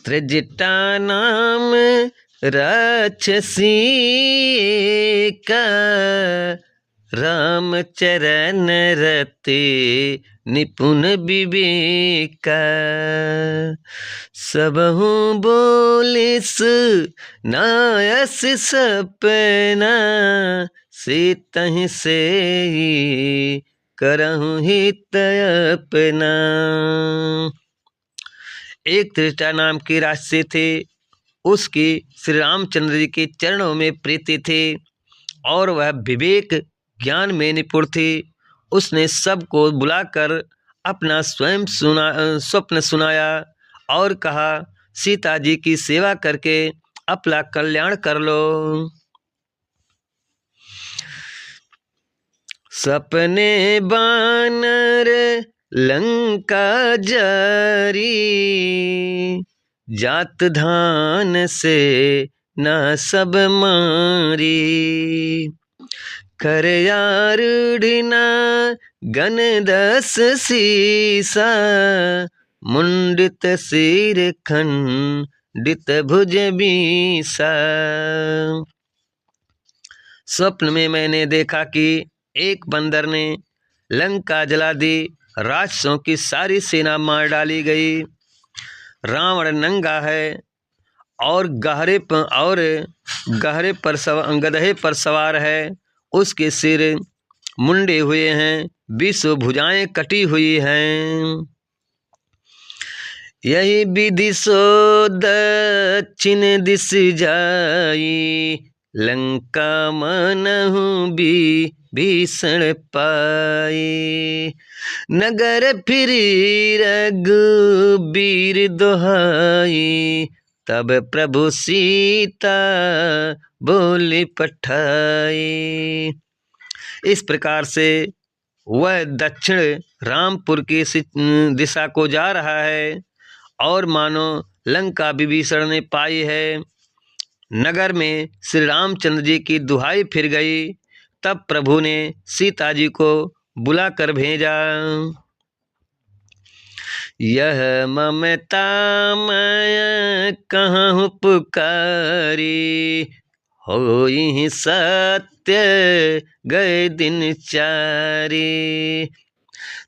त्रिजटा नाम राक्षसी का, राम चरण रते निपुण विवेका। सबहु बोलिस नायस सपना, सीतहि से करहु हित अपना। एक त्रिजटा नाम की राक्षसी थी। उसकी श्री रामचंद्र जी के चरणों में प्रीति थी और वह विवेक ज्ञान में निपुण थी। उसने सबको बुलाकर अपना स्वयं स्वप्न सुनाया और कहा, सीता जी की सेवा करके अपना कल्याण कर लो। सपने बानर लंका जारी, जात धान से ना सब मारी। कर यारुड़ना गन दस सीसा, मुंडित सिर खंडित भुज बीसा। स्वप्न में मैंने देखा कि एक बंदर ने लंका जला दी, राक्षसों की सारी सेना मार डाली गई। रावण नंगा है और गधे पर सवार है। उसके सिर मुंडे हुए हैं, 20 भुजाएं कटी हुई हैं। यही विधि सो दक्षिण दिश जाई, लंका मनहु भीषण पाई। नगर फिरी रघुबीर दोहाई, तब प्रभु सीता बोली पठाई। इस प्रकार से वह दक्षिण रामपुर की दिशा को जा रहा है और मानो लंका विभीषण ने पाई है। नगर में श्री रामचंद्र जी की दुहाई फिर गई। तब प्रभु ने सीता जी को बुलाकर भेजा। यह ममता मैं कहूँ पुकारी, होई सत्य गए दिन चारी।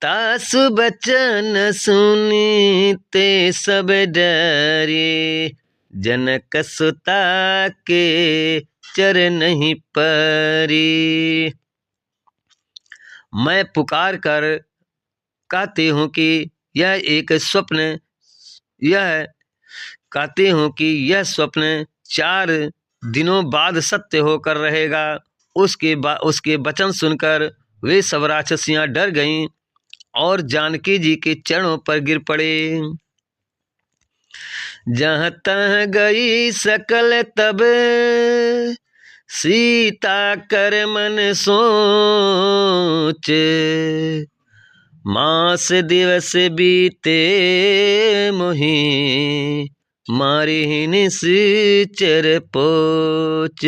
तासु बचन सुनीते सब डरे, जनक सुता के चरण परी। मैं पुकार कर कहती हूँ कि यह एक स्वप्न, यह स्वप्न 4 दिनों बाद सत्य होकर रहेगा। उसके वचन सुनकर वे सब राक्षसियाँ डर गईं और जानकी जी के चरणों पर गिर पड़े। जहाँ तहाँ गई सकल तब, सीता कर मन सोच। मास दिवस बीते मोहि, मारी निश्चर पोच।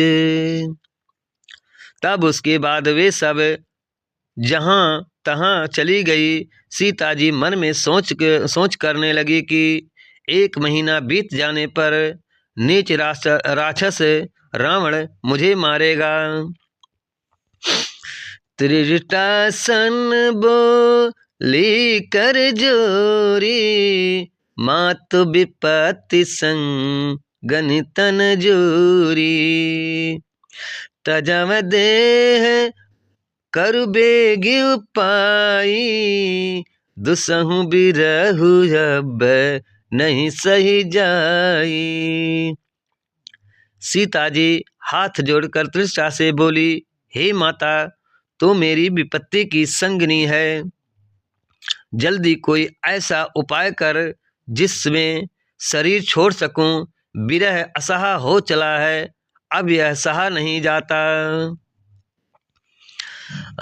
तब उसके बाद वे सब जहाँ तहाँ चली गई। सीता जी मन में सोच करने लगी कि 1 महीना बीत जाने पर नीच राक्षस रावण मुझे मारेगा। त्रिजटा सन बोली कर जोरी, मातु विपत्ति संगनि तन जोरी। तजम देह करु बेगी उपाई, दुसहु बिरहु अब नहीं सही जाई। सीता जी हाथ जोड़कर त्रिजटा से बोली, हे माता, तो मेरी विपत्ति की संगनी है। जल्दी कोई ऐसा उपाय कर जिसमें शरीर छोड़ सकूं। विरह असहा हो चला है, अब यह सहा नहीं जाता।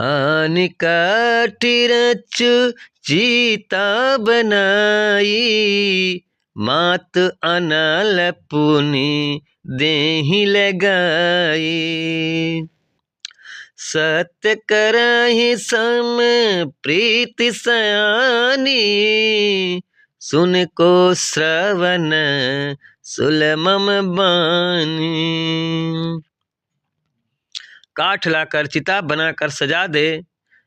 आनिकाटि रचु चीता बनाई, मात अनल पुनि देहि लगाई। सत्य करहि सम प्रीति सयानी, सुन को श्रवण सुलमम बानी। काठ लाकर चिता बनाकर सजा दे,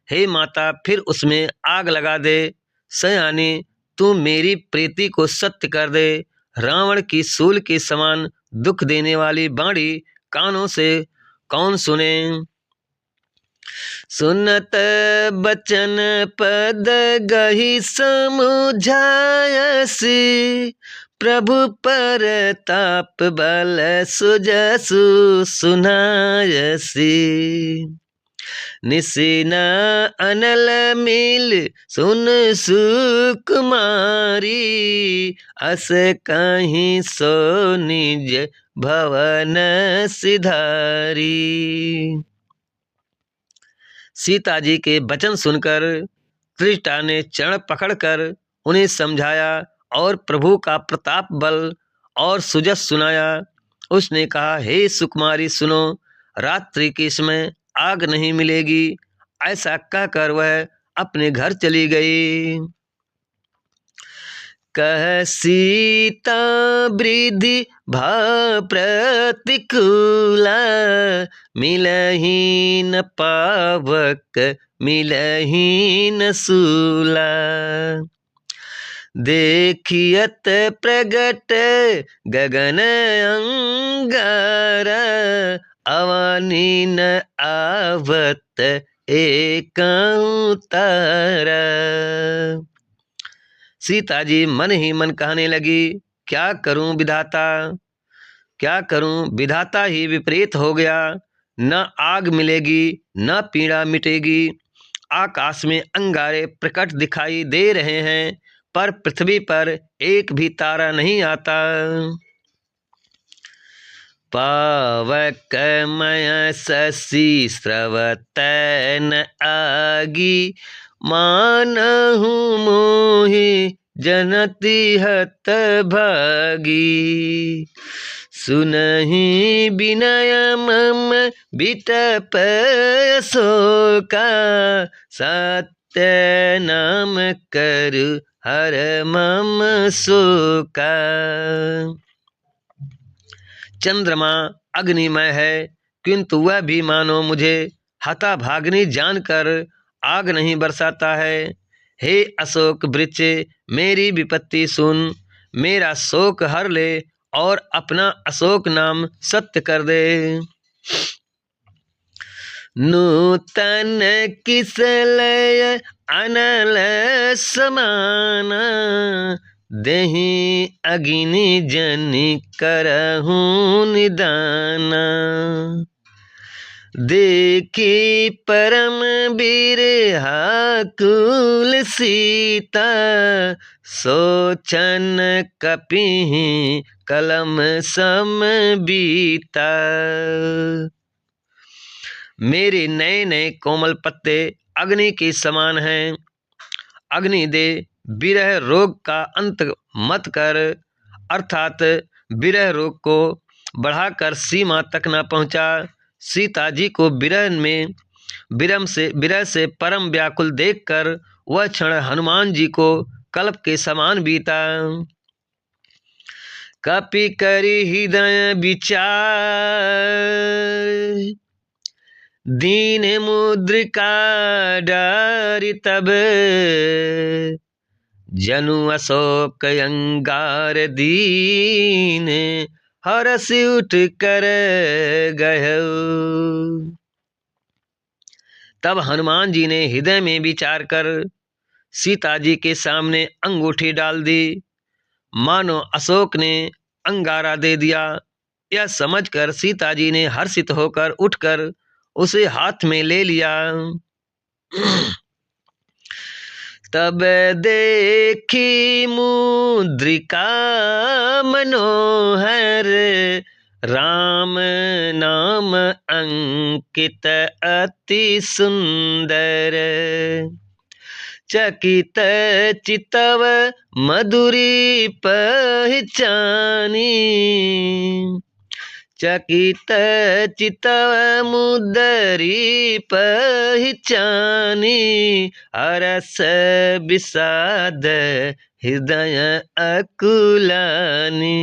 हे माता फिर उसमें आग लगा दे। सयानी तू मेरी प्रीति को सत्य कर दे। रावण की सूल के समान दुख देने वाली बाणी कानों से कौन सुने। सुनत बचन पद गही समुझायसी, प्रभु परताप बल सुजसु सुनायसी। निसिन अनल मिल सुन सुकुमारी, अस कहीं सो निज भवन सिधारी। सीता जी के वचन सुनकर त्रिजटा ने चरण पकड़कर उन्हें समझाया और प्रभु का प्रताप बल और सुजस सुनाया। उसने कहा, हे सुकुमारी सुनो, रात्रि के समय आग नहीं मिलेगी। ऐसा कहकर वह अपने घर चली गई। कह सीता वृद्धि भाव प्रतिकूला, मिलहीन पावक मिलहीन सूला। देखियत प्रगट गगन अंगारा, अवनी न आवत एक तारा। सीता जी मन ही मन कहने लगी, क्या करूं विधाता, क्या करूं विधाता ही विपरीत हो गया। न आग मिलेगी न पीड़ा मिटेगी। आकाश में अंगारे प्रकट दिखाई दे रहे हैं, पर पृथ्वी पर एक भी तारा नहीं आता। पावक मय शशि स्रवत न आगी, मानहु मोहि जनति हत भागी। सुनहि विनय मम बिटप शोका, सत्य नाम करु हर मम शोका। चंद्रमा अग्निमय है, किंतु वह भी मानो मुझे हताभागिनी जानकर आग नहीं बरसाता है। हे अशोक वृक्ष, मेरी विपत्ति सुन, मेरा शोक हर ले और अपना अशोक नाम सत्य कर दे। नूतन किसलय अनल समाना, देहि अग्नि जनि करहूँ निदाना। देखी परम वीर हाकुल सीता, सोचन कपिहि कलम सम बीता। मेरे नए नए कोमल पत्ते अग्नि के समान हैं। अग्नि दे, विरह रोग का अंत मत कर, अर्थात विरह रोग को बढ़ाकर सीमा तक न पहुँचा। सीता जी को विरह से परम व्याकुल देखकर वह क्षण हनुमान जी को कल्प के समान बीता। कपि करि हृदय विचार, दीन मुद्रिका डारि तब। जनु अशोक अंगार दीन, हरस उठ कर गयो। तब हनुमान जी ने हृदय में विचार कर सीता जी के सामने अंगूठी डाल दी। मानो अशोक ने अंगारा दे दिया। यह समझकर सीता जी ने हर्षित होकर उठकर उसे हाथ में ले लिया। तब देखी मुद्रिका मनोहर, राम नाम अंकित अति सुंदर। चकित चितव मधुरी पहचानी, चकित चितव मुदरी पहचानी। अरस विषाद हृदय अकुलानी।